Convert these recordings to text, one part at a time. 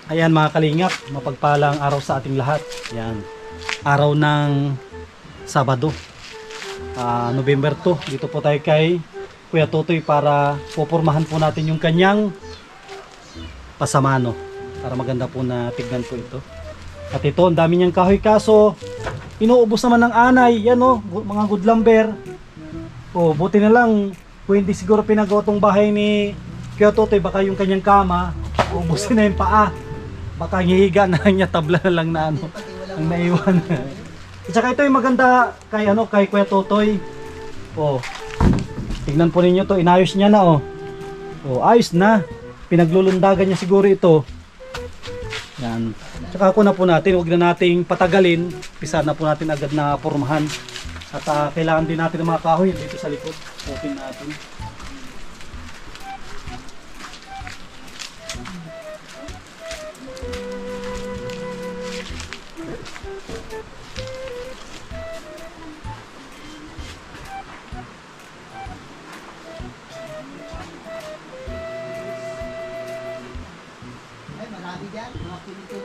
Ayan mga kalingap, mapagpalang araw sa ating lahat. Ayan, araw ng Sabado, November 2. Dito po tayo kay Kuya Totoy para pupurmahan po natin yung kanyang pasamano. Para maganda po na tignan po ito. At ito, ang dami niyang kahoy kaso inuubos naman ng anay. Yan o, mga good lumber. O, buti na lang, kung hindi siguro pinagawa tong bahay ni Kuya Totoy, baka yung kanyang kama, ubusin na yung paa. Baka hihiga na lang niya, tabla na lang na ano, ang naiwan. At saka ito yung maganda kay Kuya Totoy. O, tignan po ninyo to, inayos niya na o. O, ayos na. Pinaglulundagan niya siguro ito. Yan. Tsaka ako na po natin, huwag na nating patagalin. Pisa na po natin agad na pormahan. At kailangan din natin ng mga kahoy dito sa likod. Open natin.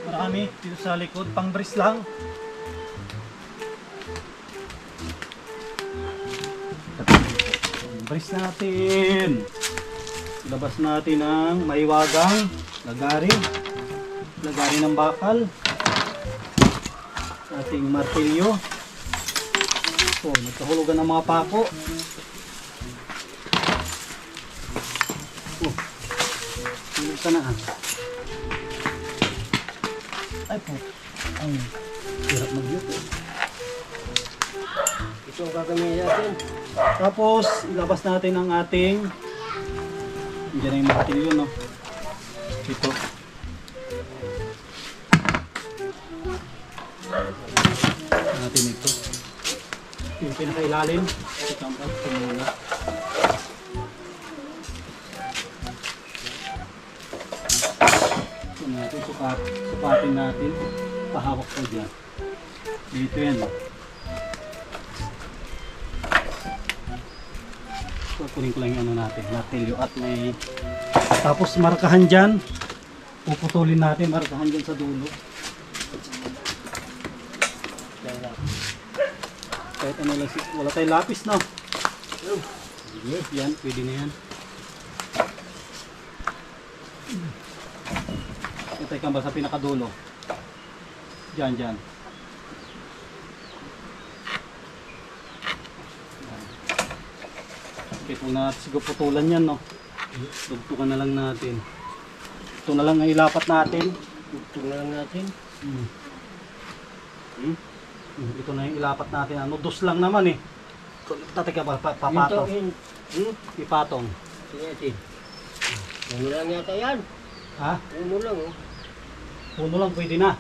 Marami dito sa likod, pang bris lang. Bris natin. Ilabas natin ang maiwagang lagari. Lagari ng bakal. Ating martilyo. So, nagkahulugan ng mga pako. Ilabas na Ay po, ang hirap mag-yuto. Ito ang gagawin natin. Tapos, ilabas natin ang ating, diyan na yung martilyo, no? Ito. Natin ito. Yung pinakailalim. Ito ang pagpunula. Natin, sukatin natin, pahawak po dyan. Dito yan. So, kunin ko lang yung ano natin, martilyo at may tapos markahan dyan, puputulin natin, markahan dyan sa dulo. Kahit ano lang, wala tayong lapis, no? Yan, pwede na yan. Itay ka ba sa pinakadulo? Diyan. Okay, kung siguro putulan yan, no? Dugtukan na lang natin. Ito na lang ang ilapat natin. Dugtukan na lang natin. Ito na yung ilapat natin. Ano, dos lang naman eh. Tatay ka ba, papatong? Ipatong. Sige. Ano lang yata yan? Ha? Uno lang oh. Puno lang pwede na.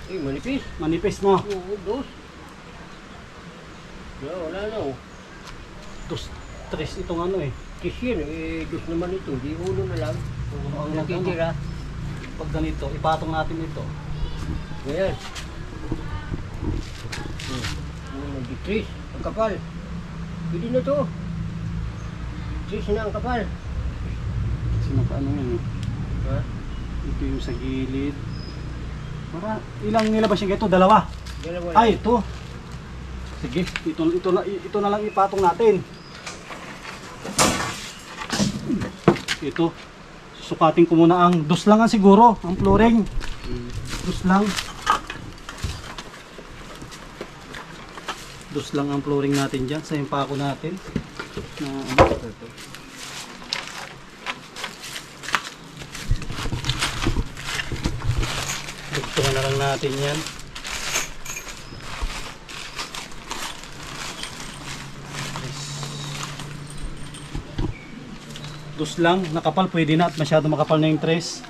Manipis. Manipis mo. Oo, dos. Wala na oh. Dos, tres itong ano eh. Kiss yan dos naman ito. Di uno na lang. Puno ang Nakitira. Pag ganito, ipatong natin ito. Ayan. Nag-tris. Ang kapal. Pwede na to. Tris na ang kapal. Sino ka ano yan eh. Ha? Ito yung sa gilid. Ilang nilabas yung ito? Dalawa. Dalawa. Ay, ito. Sige, ito na lang ipatong natin. Ito. Susukatin ko muna ang dos lang siguro, ang flooring. Dos lang. Dos lang ang flooring natin dyan sa impako natin. Ito. Dugtungan na lang natin yan. Dos lang, nakapal pwede na at masyado makapal na yung tres.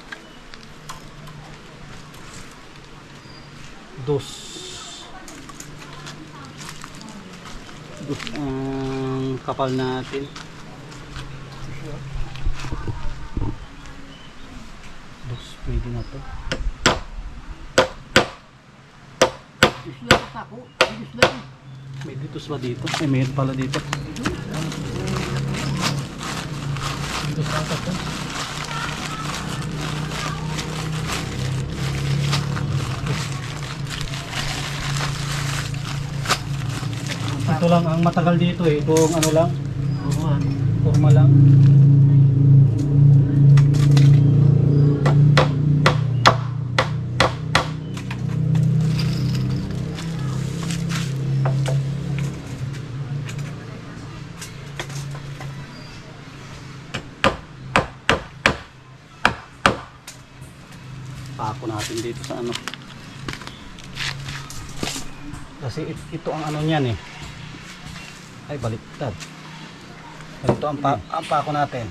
Dos ang kapal natin. Dos pwede na to. May ditos ba dito? Ay, mayroon pala dito. Ditos ata to. Ito lang ang matagal dito eh. Itong ano lang, Oo nga. forma lang. Pako natin dito sa ano. Kasi ito ang ano niyan eh. Ay baliktad. Ito ang, ang pako natin.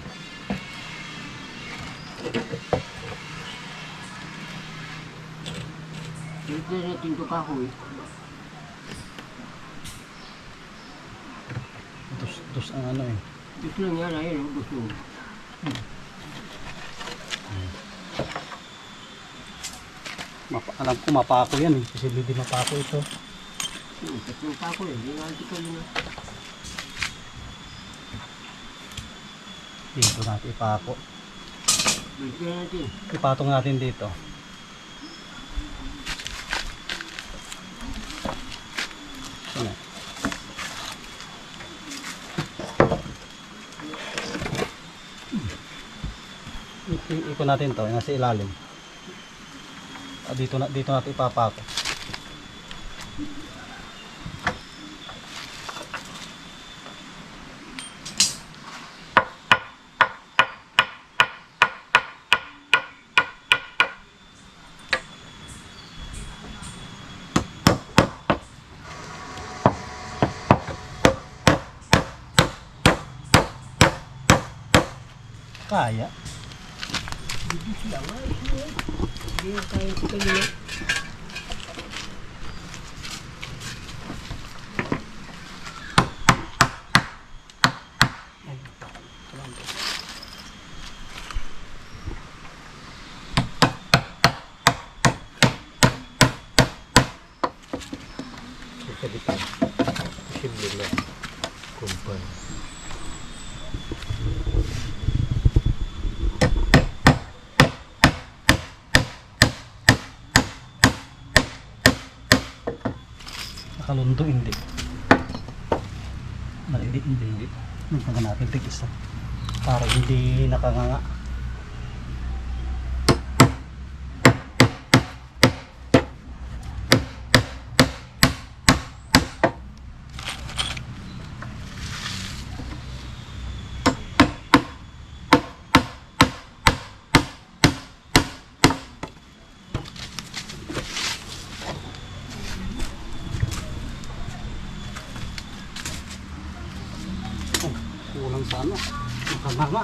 Dito na natin ito kahoy. Dus ang ano eh. Dito lang yan, ayun, gusto. Alam ko mapako yan eh. Kasi hindi mapako ito. Tatlong kahoy, hindi nga ito yun. Dito natin ipako. Dito na natin. Ipatong natin dito. Ano? Ikon natin to, nasa ilalim. Dito natin ipapako. Kaya. Hindi sila nga, hindi nga kaya ito kanina. Posible na kumpan. Nakalundo hindi. Maliliit hindi. Nagpaga natin tig-isa. Para hindi nakanganga. Kulang sa ano, nakanganga.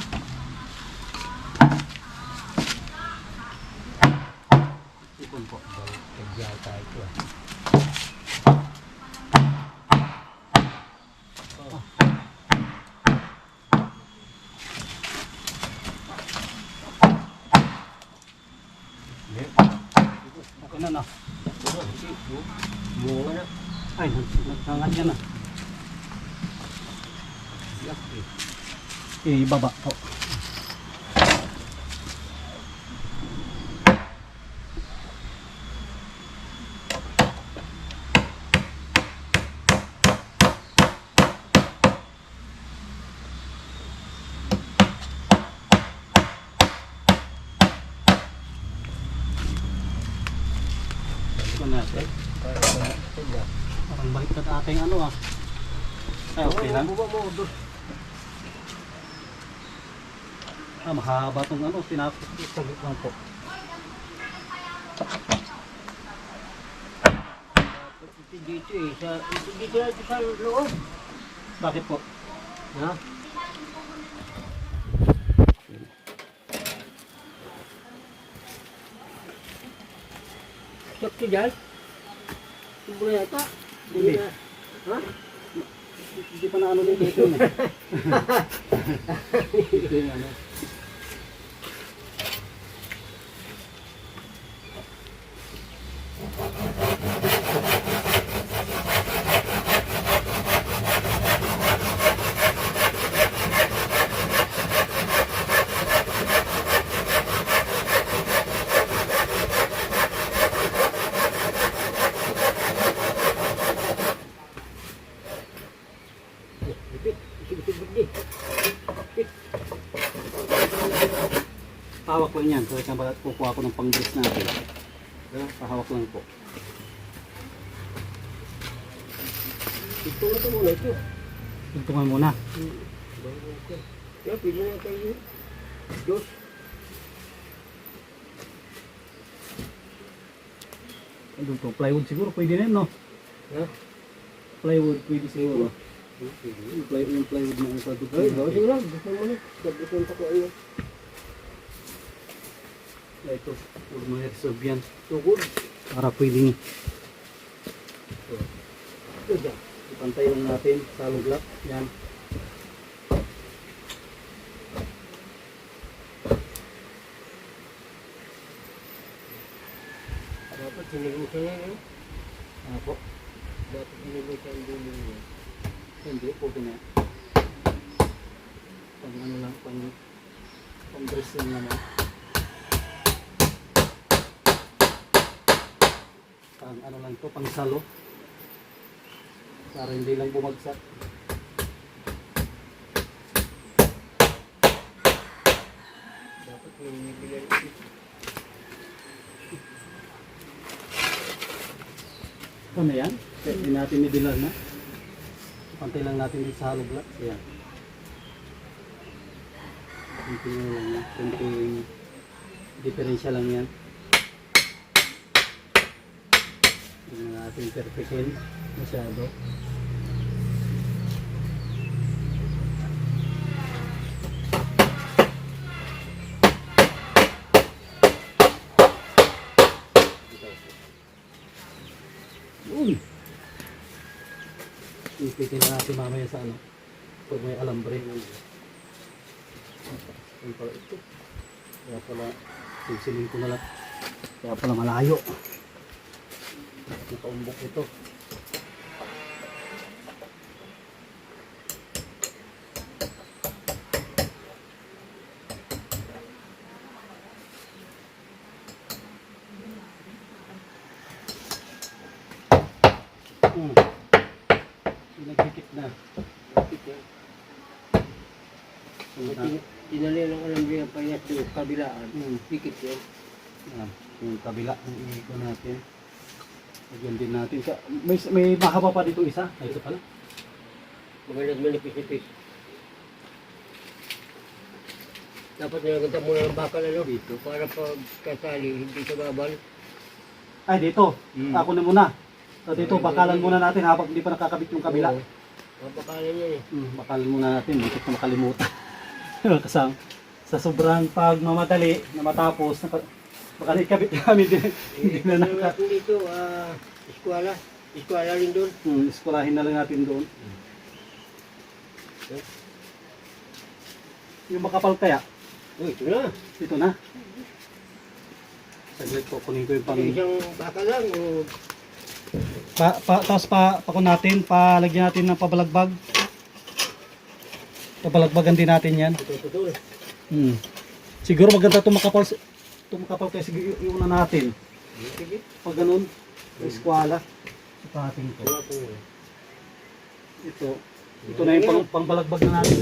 Ipon po, kagyaw tayo ito eh. Okay na na. Bunga na. Ay, nagkangat yan na. Ibaba po. Natin. Parang baliktad ating ano ah. Ay, okay lang. Mahaba itong ano, tinapos lang po. Dito eh, dito na ito sa loob. Bakit po? Ha? Sakto dyan? Siguro yata? Hindi. na. Ha? Hindi pa na ano dito ito eh. Ito yung ano. pahawak lang yan. Kaya kukuha ko ng pang-dress natin. Pahawak lang po. Ito na ito muna ito. Tugtungan muna. Kaya pwede na tayo. Diyos. Ano to? Plywood siguro. Pwede na yun, no? Ha? Plywood. Pwede siguro. Yung plywood na ang Ay, pagdugtong. bawa siguro. Gusto mo na. Gusto mo ko ano. Ito. Huwag mo reserve yan. Tugod. Para pwedeng Ito dyan. ipantay lang natin sa luglap. Yan. Dapat sinilusan na yun. Ano po? Dapat sinilusan ang dulo niya. Hindi po na. Pag ano lang, pang-dress lang naman. Pang ano lang to, pang salo. Para hindi lang bumagsak. Dapat hinihibilan ito. Ito na yan. Hindi natin nidilan na. Pantay lang natin dito sa hollow blocks. Yan. Kunting lang yan. Kunting diferensya lang yan. Hindi na natin perfectin masyado. Uy! Ipitin na natin mamaya sa ano. Pag may alambre. Ano pala ito? Kaya pala, sisilin ko na lang. Kaya pala malayo. Nakaumbok ito. Pinagdikit na. Tinali lang alam niya ang payat doon, kabilaan. Pikit yun. Yan. Yung kabila, yung iiko natin. Lagyan din natin. May mahaba pa dito isa. Ay, ito pala. Magalag manipis-nipis. Dapat nilaganta muna ng bakal ano dito para pag kasali, hindi sa babal. Ay, dito. Ako na muna. So, dito, Ay, bakalan ay, muna natin habang hindi pa nakakabit yung kabila. Oo. Mapakalan yan eh. Bakalan muna natin. Dito ko makalimutan. Kasang sa sobrang pagmamadali na matapos, baka ikabit kami din. Hindi na Ano natin dito, eskwala. Eskwala rin doon. Iskulahin na lang natin doon. Yung makapal kaya, Oh, ito na. dito na. Saglit po, kunin ko yung pang... Isang bakal lang. O, Tapos pakun natin, palagyan natin ng pabalagbag. Pabalagbagan din natin yan. ito. Siguro maganda tumakapal kasi iuna natin. Sige. Pag ganun, sa eskwala. Sukatin ko. Wala po yun. Ito na yung pangbalagbag na natin.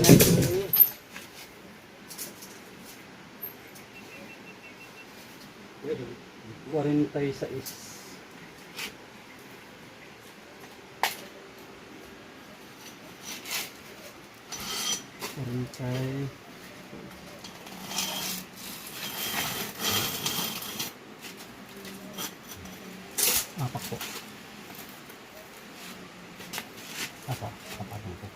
Pwede. 46. Kay apak po. Apa? Apak po.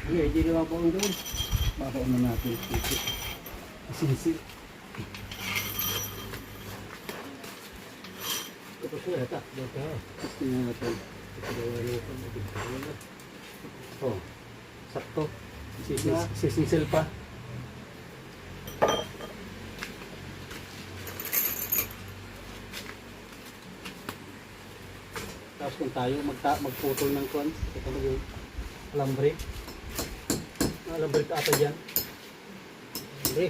Hindi naman po doon. Para ano natin sisi. Sisi. Tapos na ata. Bata. Sisi natin. Oh, sakto. Sisisil pa. Tapos kung tayo magputol ng kwan, ito na yung alambre. Alambre ka ata dyan. Hindi.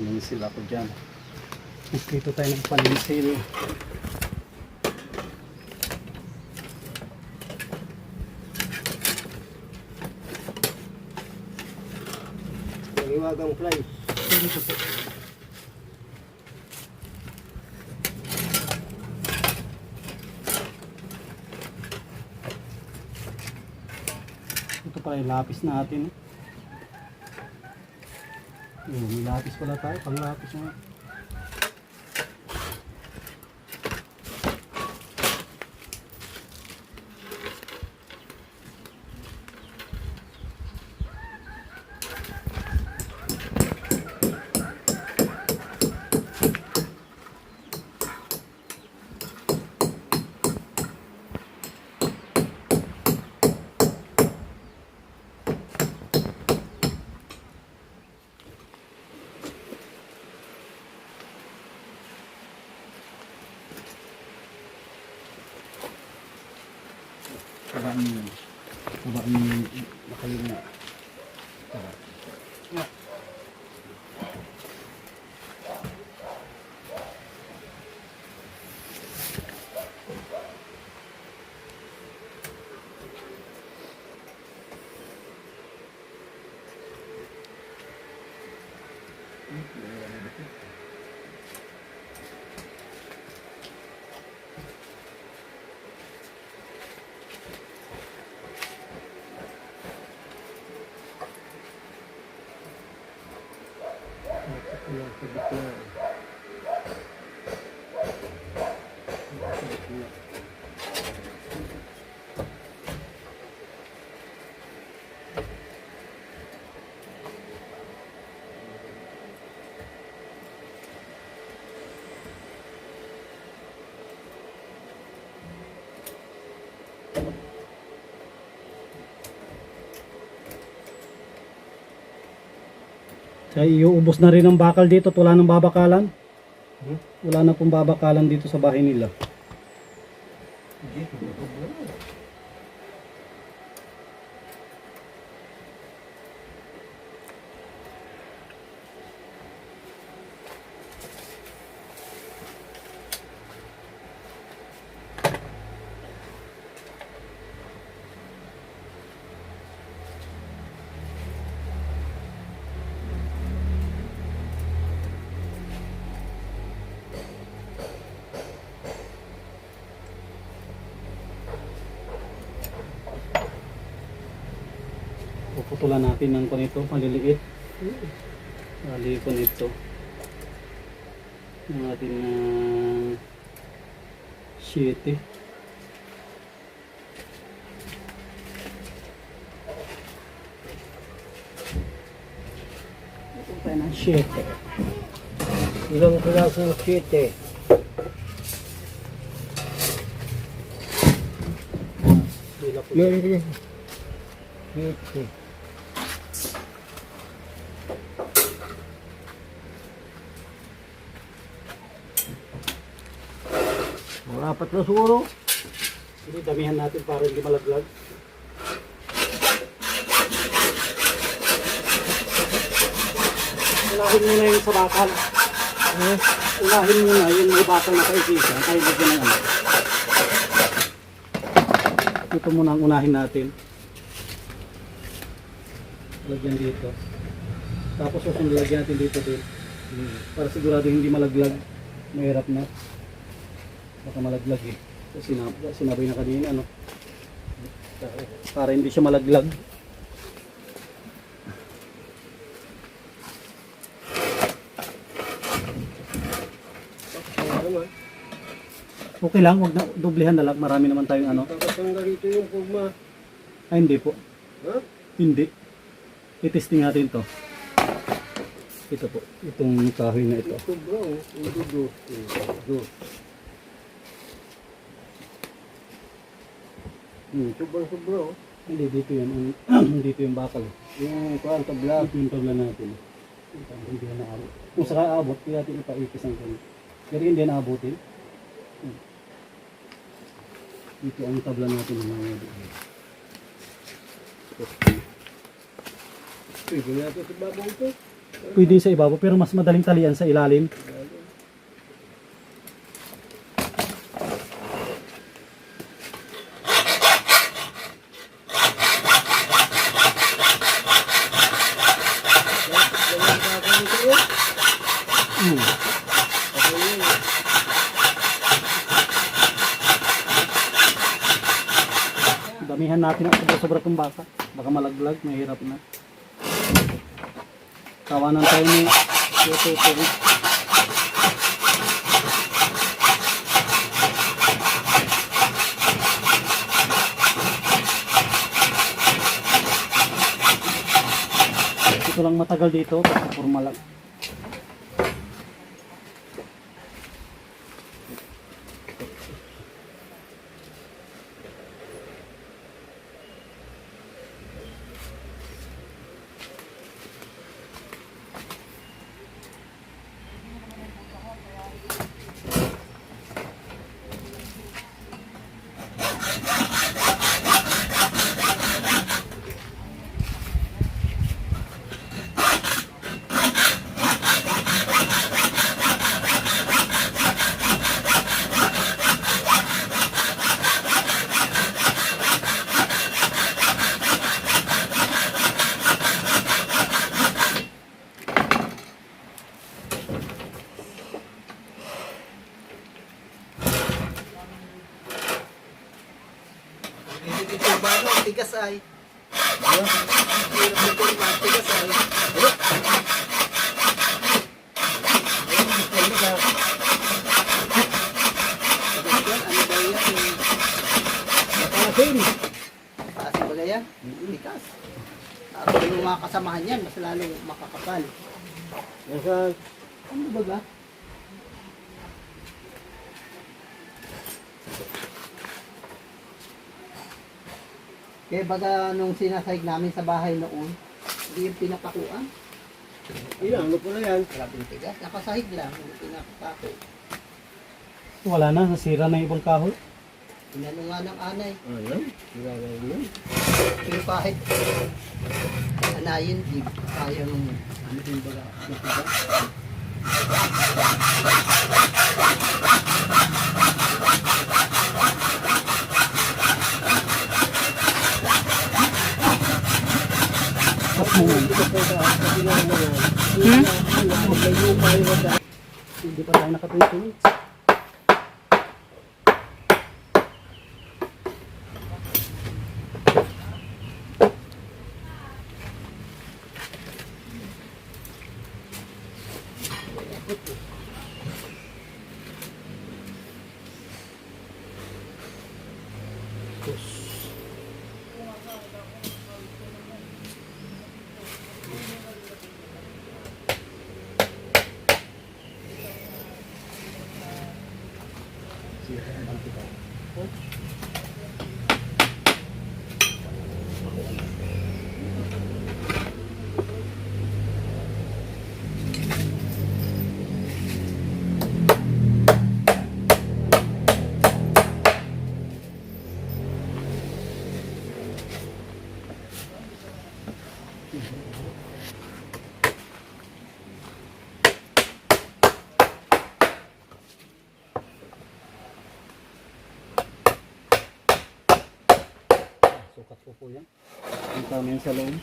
paninsil ako dyan. Dito tayo ng paninsil. Naliwagang flies. Dito po. Ito pala yung lapis natin. May lapis pala tayo. Pang lapis nga. Tabaan yung nakalinga. Kaya iuubos na rin ang bakal dito at wala nang babakalan. Wala na pong babakalan dito sa bahay nila. Puputulan natin ng kunito, maliliit. Mali ko nito. Yung ating 7. Ito tayo ng 7. Ilang klaseng 7? Yun. 7. Apat na siguro. Hindi, damihan natin para hindi malaglag. Unahin muna yung sa bakal. Unahin muna yung may bakal na kaisisa. Tayo lagyan ng ano. Ito muna ang unahin natin. Lagyan dito. Tapos yung lagyan natin dito din. Para sigurado hindi malaglag. Mahirap na. Baka malaglag eh. Sinabay na kanina, ano? Para hindi siya malaglag. Okay lang, wag na doblehan na lang. Marami naman tayong ano. Kakatanggal ito yung pugma. Ay, hindi po. Ha? Hindi. I-testing natin to. Ito po. Itong kahoy na ito. Ito bro. Ito. Sobrang. Hindi, dito yan. Dito yung bakal. Yung kuhan, tabla. Ito yung tabla natin. Hindi na naabot. Kung saka aabot, kaya natin ipaipis ang ganun. Pero hindi na aabotin. Dito ang tabla natin. Pwede natin sa babaw ito. Pwede sa ibabaw, pero mas madaling talian sa ilalim. Hmm. Damihan natin ang sobra-sobra itong baka. Baka malaglag, mahirap na. Tawanan tayo ni Tutoy. Ito lang matagal dito, kasi formal lang. Ito ba ang tigas ay? Hirap nito yung mga tigas ay. Matasin. Kasi ba yan? Tigas. Tapos yung mga kasamahan yan, mas lalo makakapal. Nasa Ano ba ba? Kaya baga nung sinasahig namin sa bahay noon, hindi yung pinapakuan. ilang ano po na yan. Grabe yung tigas. Nakasahig lang yung pinapako. Wala na, nasira na yung ibang kahoy. Inano nga ng anay. Ano? Gagawin yun. Pero kahit anayin, di kaya nung ano yung baga. Matigas. Tapos mo nga. Hindi pa tayo naka-20 minutes. Sukat ko po yan. Ang kami yan sa loob.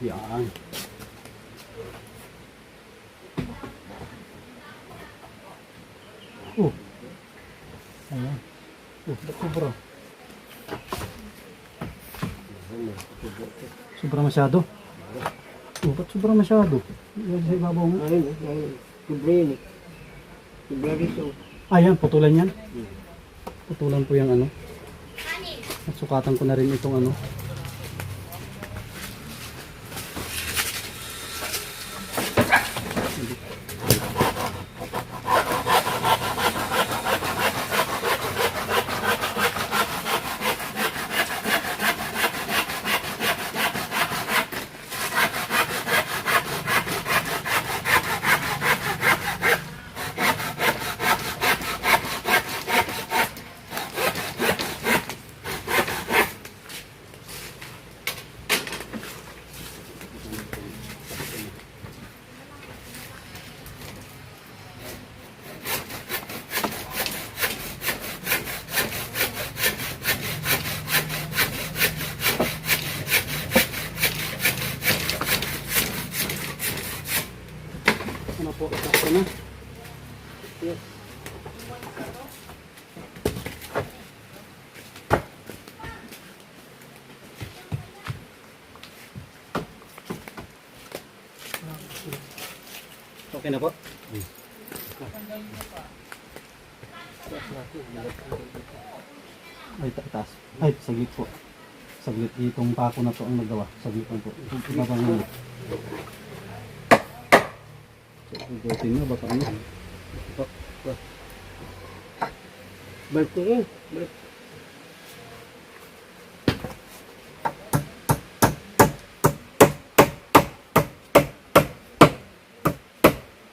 Yan. Ayan. Ba't sobra? Sobra masyado. Ba't sobra masyado? Yan sa ibabaw nga. Ayun, ayun. Kubre yun eh. Kubre rito. Ayan, putulan yan. Putulan po yung ano. At sukatan ko na rin itong ano. Okay na po? Ay, taas. Ay, saglit po. Saglit. Itong pako na to ang nagawa. Saglit lang po. Ibabang ulit. Ugutin na, baka ano. Balik ko rin. Balik.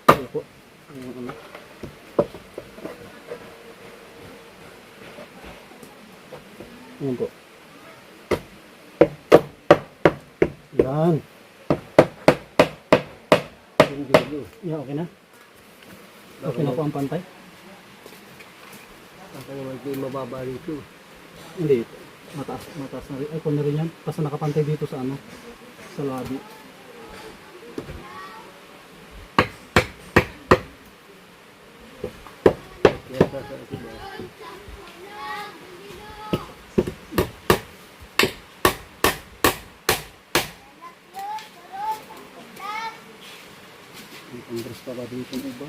Ano po? Ano? Ano po? Yan. Yung dulo. Yeah, okay na? Okay na po ang pantay? Baka naman di mababa rito. Hindi. Mataas na rin. Ay, kung na rin yan. Basta nakapantay dito sa ano? Sa labi. Kaya sa ito ba? May Congress pa ba dito ng iba?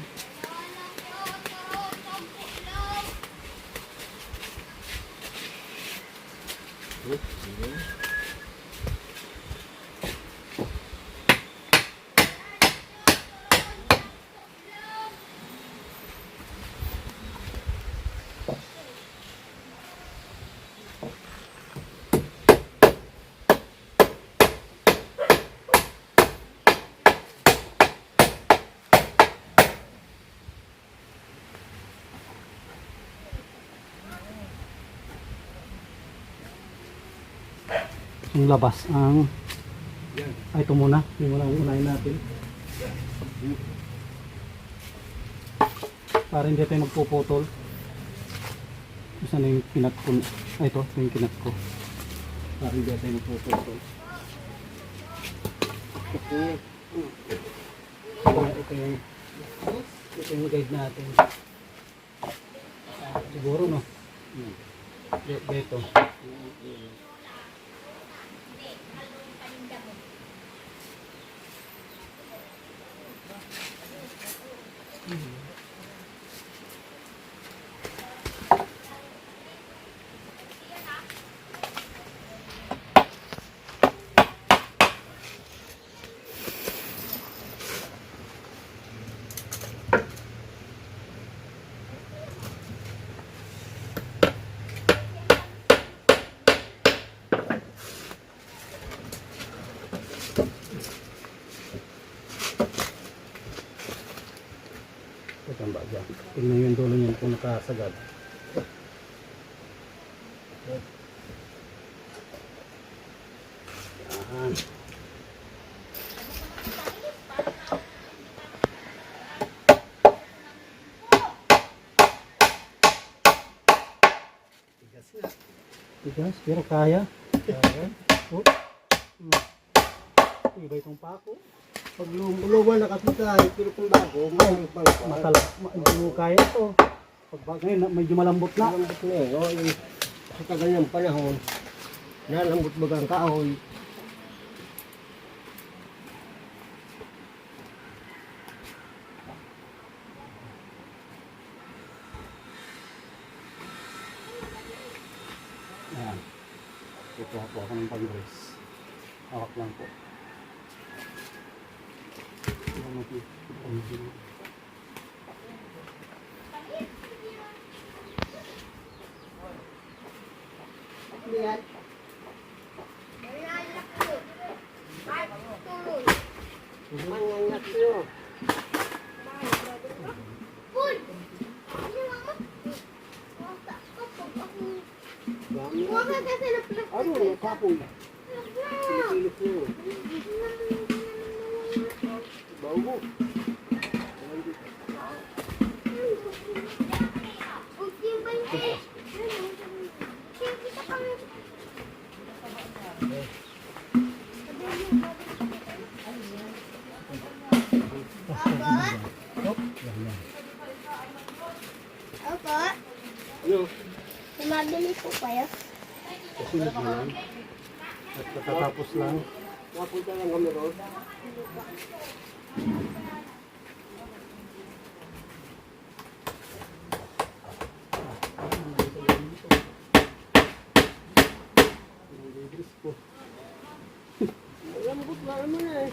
Yung labas ang ay ito muna, yung muna unahin natin para hindi tayo magpuputol. Isa na yung kinat ko, ay ito yung kinat ko para hindi tayo magpuputol. Ito yung guide natin siguro no dito. Tamba dyan. Tingnan yung dulo niyan kung nakasagad. Yan. Tigas, pero kaya. Oh. Iba itong pako. Pag lumuwan nakasutay, pero kung bago, may pang Hindi mo kaya to. Pag ngayon, medyo malambot na. Malambot na eh. O, yung sa tagal ng panahon, nalambot baga ang kahoy. Ayan. Kukuha po ako ng pag-brace. Hawak lang po. Yan. Mangangat yun. Ano, kapoy. Pilip yun. Bago. Opo, Ano? mabili po kayo. Kasunod mo lang. At katatapos lang. Napunta lang kami ron. Malambot na naman eh.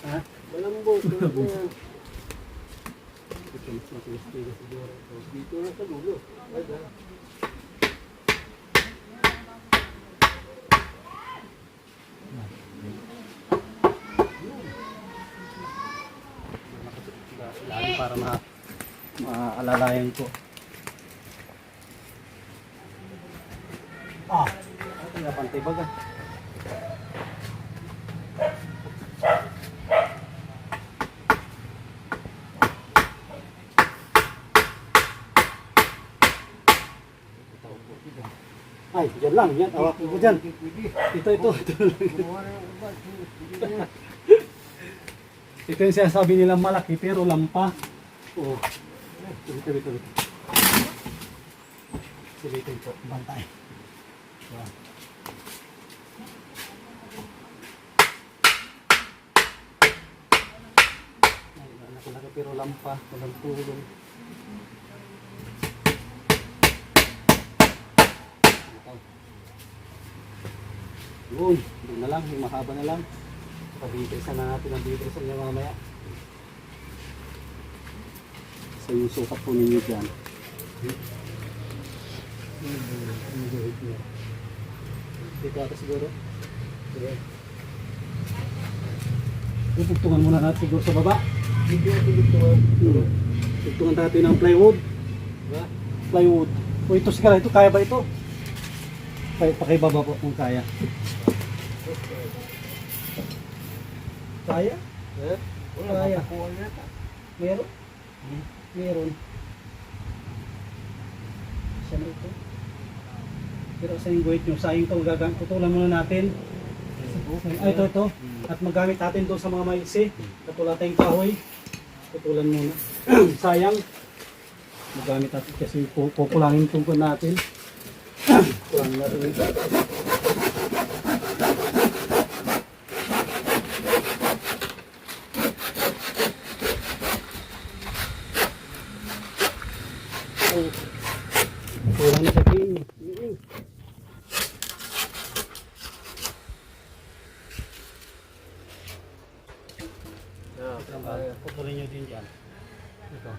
Ha? Malambot. Malambot yan. Ito mas matigas-tigas siguro. Dito na sa dulo. Ay, dahil. Lagi para maalalayan ko. Ito nga pantay baga. Ay, dyan lang, yan. Awakin ko dyan. Ito. Gumawa na ng ubat. Hindi na. Ito yung sinasabi nilang malaki pero lampa. Oo. Ito. Silitin po, bantay. Yan. Ay, laki-laki pero lampa, walang tulong. Yun, yun na lang, yung mahaba na lang. Pabibilisan na natin ang bibilisan niya mamaya. So yung sukat po ninyo dyan. Dito ata siguro. Sige. Tugtungan muna natin siguro sa baba. Hindi na tugtungan. Tugtungan natin ng plywood. Diba? Plywood. O ito sigara, ito kaya ba ito? Pakibaba po kung kaya. Kaya? Eh? Wala, Kaya. makukuha yata. Meron? Meron. Saan ito? Pero sa yung guhit nyo, sayang ito, tutulan muna natin. Ay, ito. At magamit natin doon sa mga maiksi. Katulad tayong kahoy. Tutulan muna. Sayang. Magamit natin kasi kukulangin tungkol natin. Kulangin natin ito. Kulang na sa king. Putulin nyo din dyan. Ito.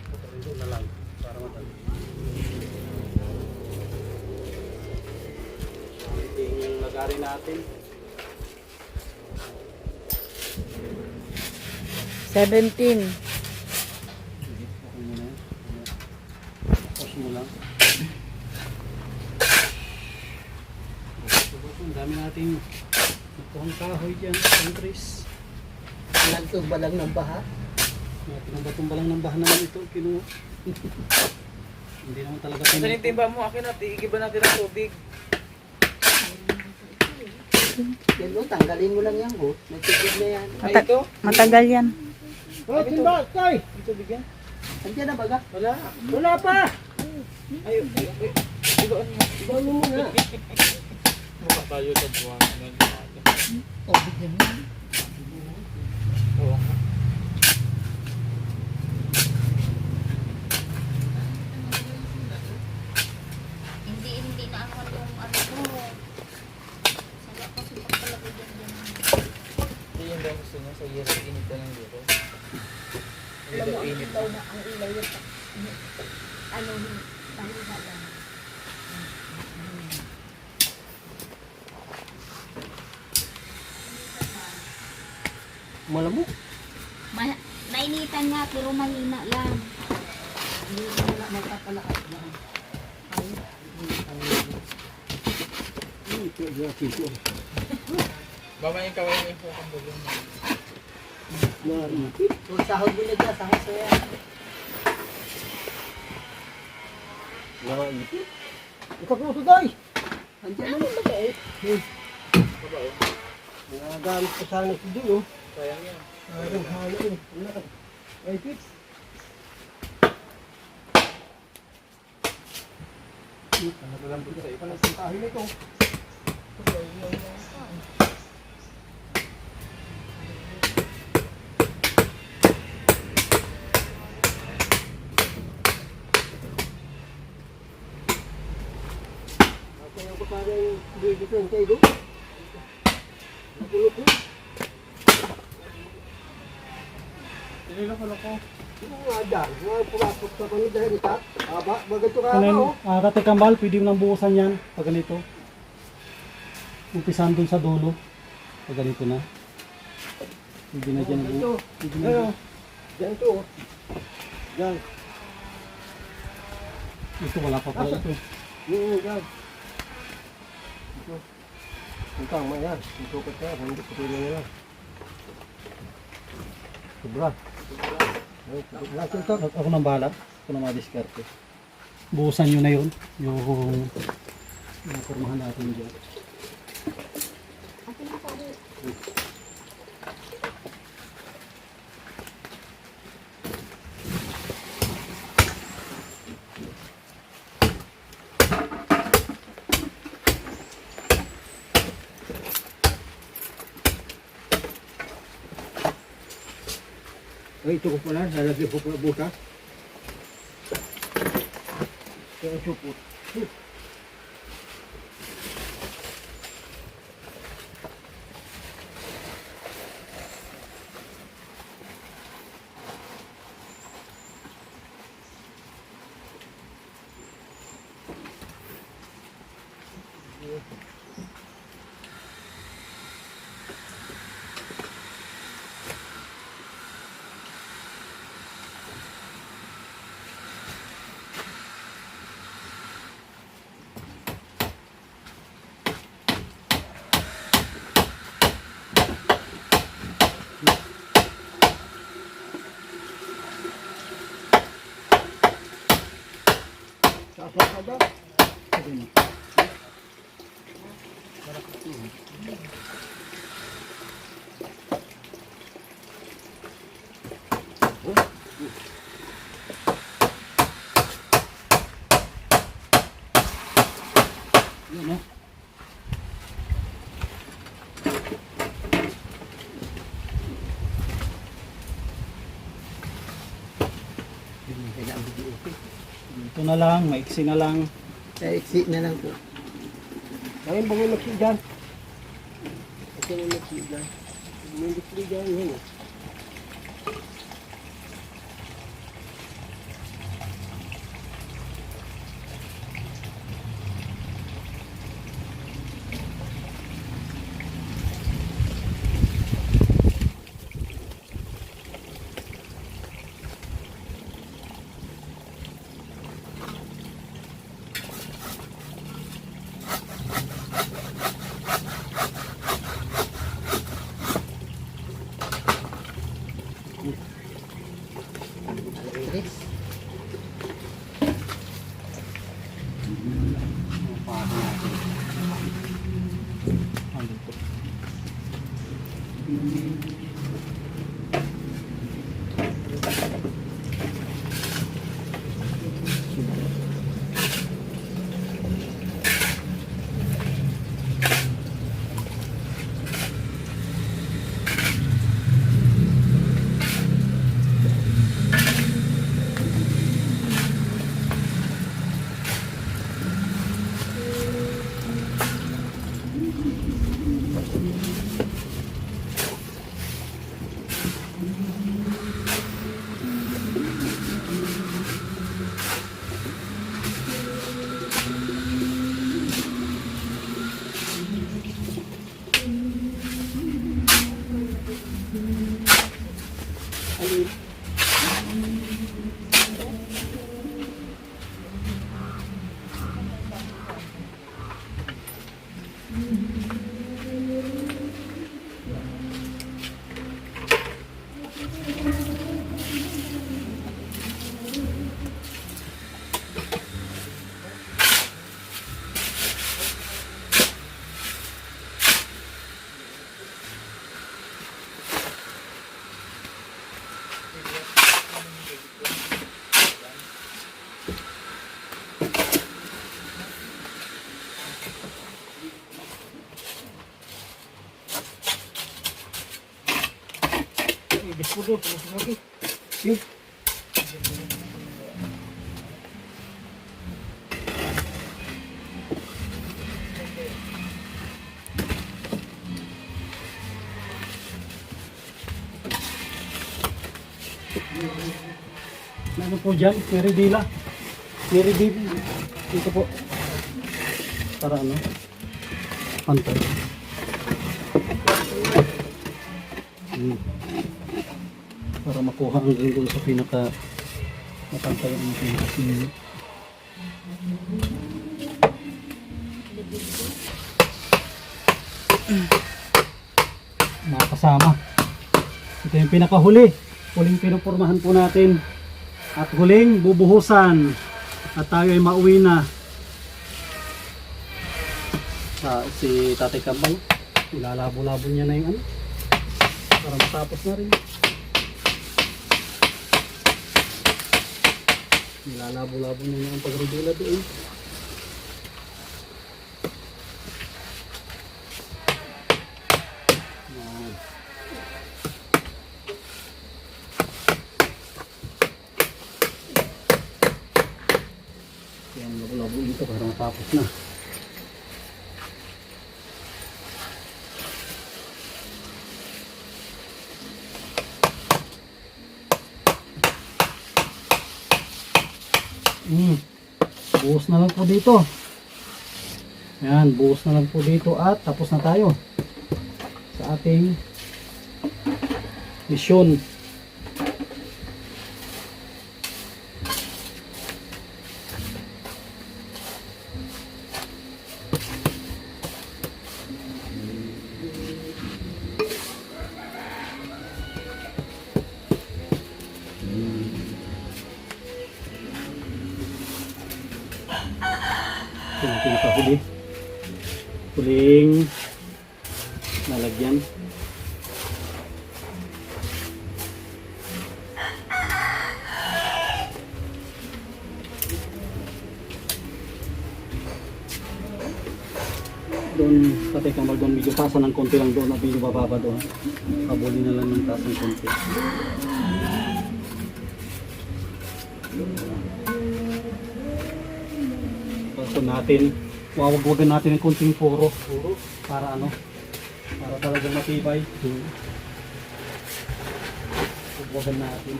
Putulin nyo na lang. Para matali. Ito yung lagari natin. 17. Okay mo na yun. Push mo lang. Ang dami nating ituang kahoy dyan. Countries. Nagtuba lang ng baha. Tinumba-tumba lang ng bahan naman ito. Kinuha. Hindi naman talaga Saan yung timba mo? Akin na, iigiba natin ang tubig. Yan o, tanggalin mo lang yan ho. Nagtipid na yan. Ay, ito? Matagal yan. Oh, timba, tay! Ito bigyan? Andiyan na baga. Wala. Wala pa! Ay. Ibaan mo. Ibang mo muna. Mukha tayo sa buwan. O, bigyan mo. Oo. Hindi na ako yung ano ko. Sala kasi pagpalagay dyan. Hindi yung daw gusto niya sa year. Init ka lang dito. Alam mo, ang ilaw na ang ilaw yung ano, tayo ba lang. Malamok. Nainitan nga pero mahina lang. Hindi mo wala magpapalakas na. Mamaya yung kaway mo yung pukang bulong. Maripit. Kung sahod mo na dyan, sahod sa yan. Naipit. Ikaw po ito, tay! Andiyan na yung baga eh. Nagagamit ko sana ito din, oh. Sayang yan. Ayun, halo eh. Wala. Ay, fix. Ano lang dito sa ipa? Palang puntahin na ito. Hindi ko hintay doon. Nakulok ko. Niloko-loko. Yung mga dyan, mga pumapot sa kanya dahil ita. Aba, bagat ito ka Ano ako. yun, Tatay Kambal, pwede mo nang buhusan yan pag ganito. Umpisahan dun sa dulo. Pag ganito na. Pwede na dyan. Ito. Pwede na Ano? dyan. Diyan to. Diyan. Ito wala pa pala ito. Diyan. Ito. Ito tama yan. Ito ko tayo. Hindi ko tuloy nila. Sobra. Ako nang bahala. Ako nang madiskarte. Buhusan nyo na yun. Yung formahan natin dyan. Ay, ito ko pala. Lalagyan ko pala butas. Ito ang supot. Sasakada. Sige na. Yun, no? Ito na lang, maiksi na lang. Exit na lang po. Ngayon ba may maksi dyan? Ito may maksi dyan. May maksi dyan yun eh. Tres. Andito. Bisko doon, pumasok lagi. Yun. Ano po dyan? Meridila. Meridil. Dito po. Para ano? Pantay. Para makuha hanggang doon sa pinaka matantay ang pinaka. Mga kasama. Ito yung pinakahuli. Huling pinupormahan po natin. At huling bubuhusan. At tayo ay mauwi na. Si Tatay Kambal, ilalabo-labo niya na yung ano. Para matapos na rin. Ilalabo-labo niya na ang pagregula doon. Yan, labo-labo dito para matapos na. Buhos na lang po dito. Yan, buhos na lang po dito at tapos na tayo sa ating misyon. Ito yung pinakahuli. Huling nalagyan. Doon, Tatay Kambal, doon medyo tasa ng konti lang doon at medyo bababa doon. Kabuli na lang ng tasa ng konti. So natin, wawagwagan natin ng konting puro para ano, para talagang matibay. Wagwagan natin.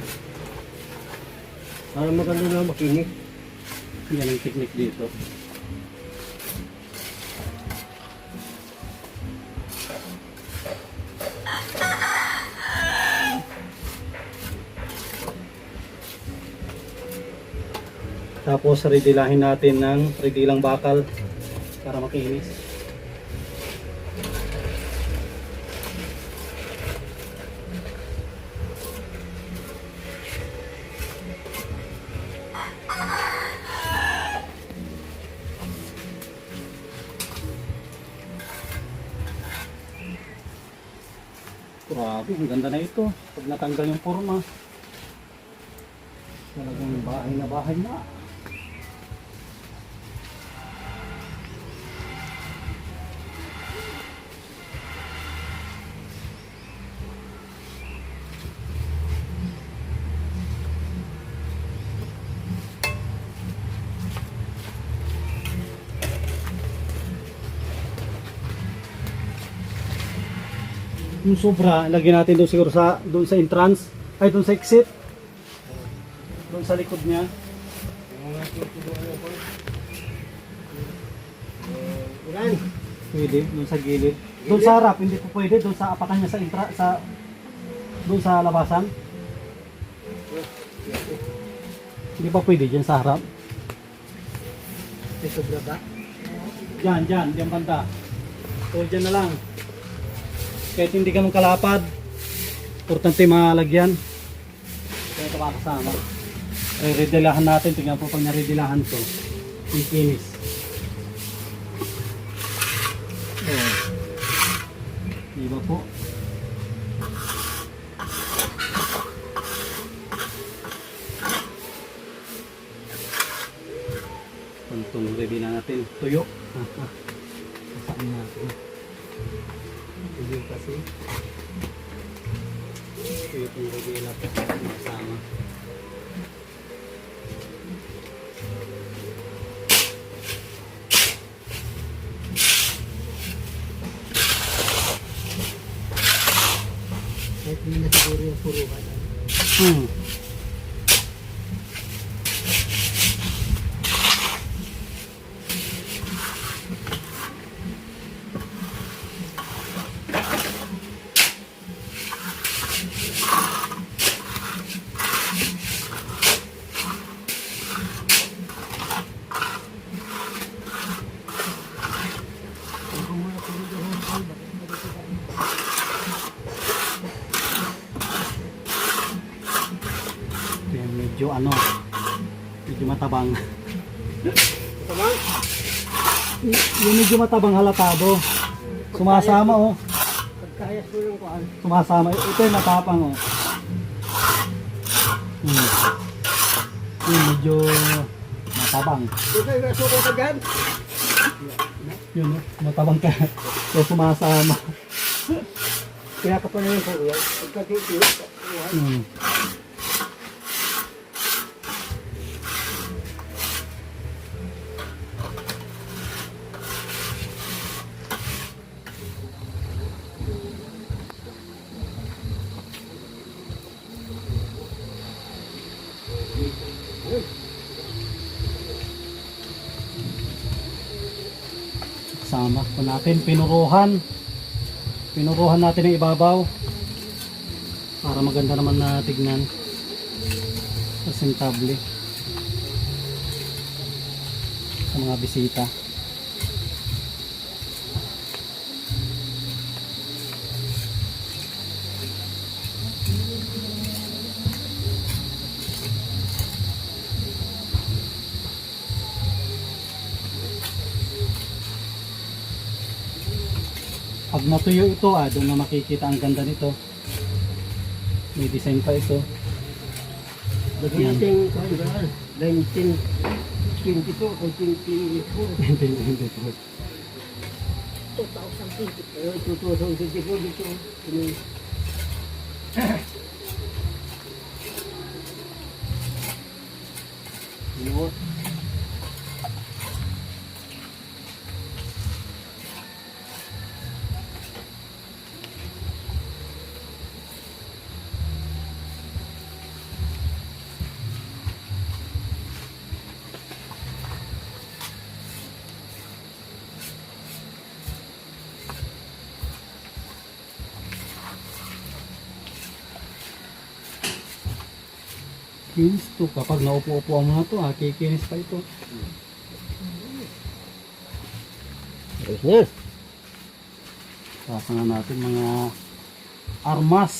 Para maganda na makinig. Yan ang technique dito. Tapos ridilahin natin ng ridilang bakal para makinis. Grabe, ang ganda na ito. Pag natanggal yung forma, talagang bahay na bahay na. Yung sobra, lagyan natin doon siguro doon sa entrance, ay doon sa exit. Doon sa likod niya. Ulan. Pwede, doon sa gilid. Doon sa harap, hindi po pwede. Doon sa apakan niya doon sa labasan. Hindi pa pwede dyan sa harap. May sobra ba? Diyan banda. O dyan na lang. Kahit hindi ka mong kalapad, importante malagyan. Kaya ito makasama. Redilahan natin. Tingnan po pag naredilahan to. Yung kinis. Diba po? Itong ready na natin. Tuyo. Saan natin? Tuyo kasi. Tuyo itong ready na po. Masama. Kahit hindi na siguro yung puruhan. ano, medyo matabang. Tamang. Yung medyo matabang halatado. Sumasama oh. Pagkayas mo ng kuhan. Sumasama. Ito yung matapang oh. Yung medyo matabang. Ito yung nasuko ka dyan. Yun oh, matabang ka. So sumasama. Kaya ka pa na yung kuya. Pagkatitiyo. Hmm. Sama po natin, pinuruhan natin ang ibabaw para maganda naman na tignan, presentable sa mga bisita. Pag natuyo ito, doon na makikita ang ganda nito. May design pa ito. Lagyan natin kuhan dyan. 1922 o 24. Hindi po. 2020. Pero 2024 dito. Ano? Kinis to. Kapag naupo-upo ang mga to, kikinis pa ito. Yes. Sasa na natin mga armas.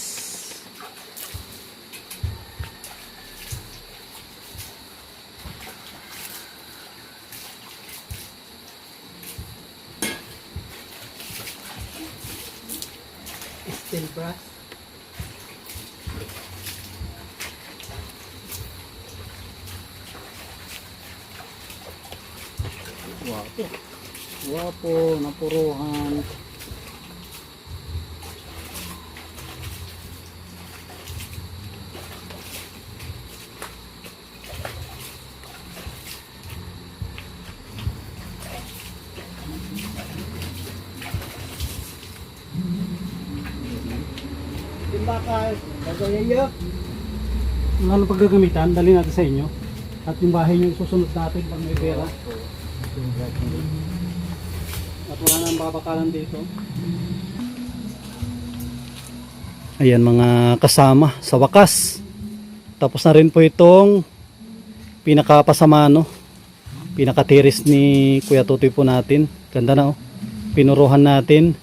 Steel brass. Wapo. Wapo, napuruhan. Yung bakal. Lagyan niyo. Ano paggagamitan, dali natin sa inyo. At yung bahay nyo susunod natin pag may pera. At wala nang babakalan dito. Ayan mga kasama sa wakas. Tapos na rin po itong pinakapasama, no? Pinakatiris ni Kuya Tutoy po natin. Ganda na oh. Pinuruhan natin.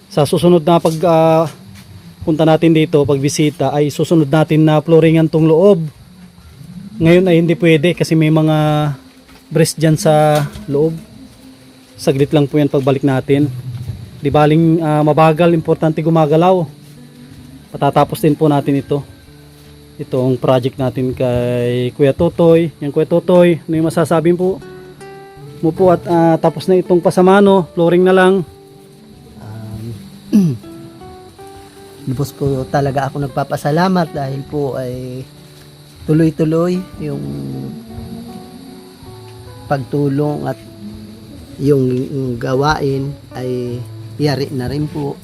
Sa susunod na pag punta natin dito, pag bisita, ay susunod natin na flooringan tong loob. Ngayon ay hindi pwede kasi may mga brace dyan sa loob. Saglit lang po yan pagbalik natin. Di baling mabagal, importante gumagalaw. Patatapos din po natin ito. Itong project natin kay Kuya Tutoy. Yan Kuya Tutoy, ano yung masasabi mo po at tapos na itong pasamano, flooring na lang. Lubos po talaga ako nagpapasalamat dahil po ay tuloy-tuloy yung pagtulong at yung gawain ay yari na rin po.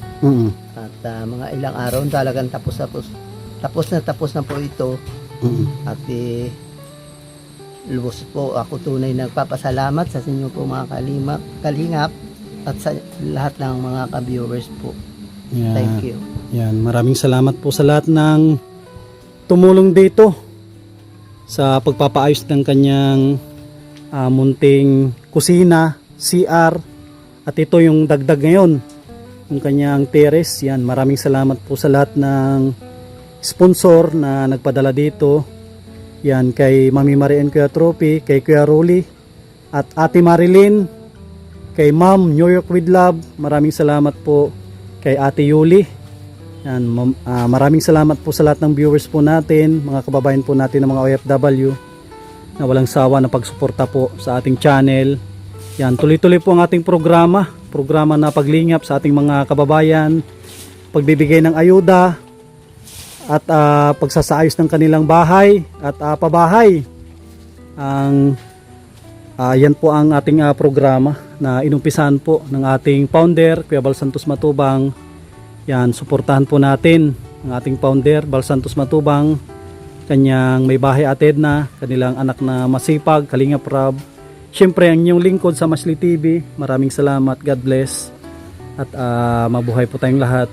At mga ilang araw talagang tapos na po ito. At lubos po ako tunay nagpapasalamat sa inyo po mga kalingap at sa lahat ng mga ka-viewers po. Yan. Thank you. Yan, maraming salamat po sa lahat ng tumulong dito sa pagpapaayos ng kanyang munting kusina, CR, at ito yung dagdag ngayon, yung kanyang terrace. Yan, maraming salamat po sa lahat ng sponsor na nagpadala dito. Yan kay Mami Marian Kuya Trophy, kay Kuya Rolly, at Ate Marilyn, kay Ma'am New York with Love. Maraming salamat po kay Ate Yuli. Yan, maraming salamat po sa lahat ng viewers po natin, mga kababayan po natin ng mga OFW na walang sawa na pagsuporta po sa ating channel. Yan, tuloy-tuloy po ang ating programa na paglingap sa ating mga kababayan, pagbibigay ng ayuda at pagsasaayos ng kanilang bahay at pabahay. Yan po ang ating programa na inumpisahan po ng ating founder, Kuya Bal Santos Matubang. Yan, suportahan po natin ang ating founder, Bal Santos Matubang, kanyang may bahay Ate Edna, kanilang anak na masipag, Kalingap Rab. Siyempre ang inyong lingkod sa Masli TV. Maraming salamat, God bless, at mabuhay po tayong lahat.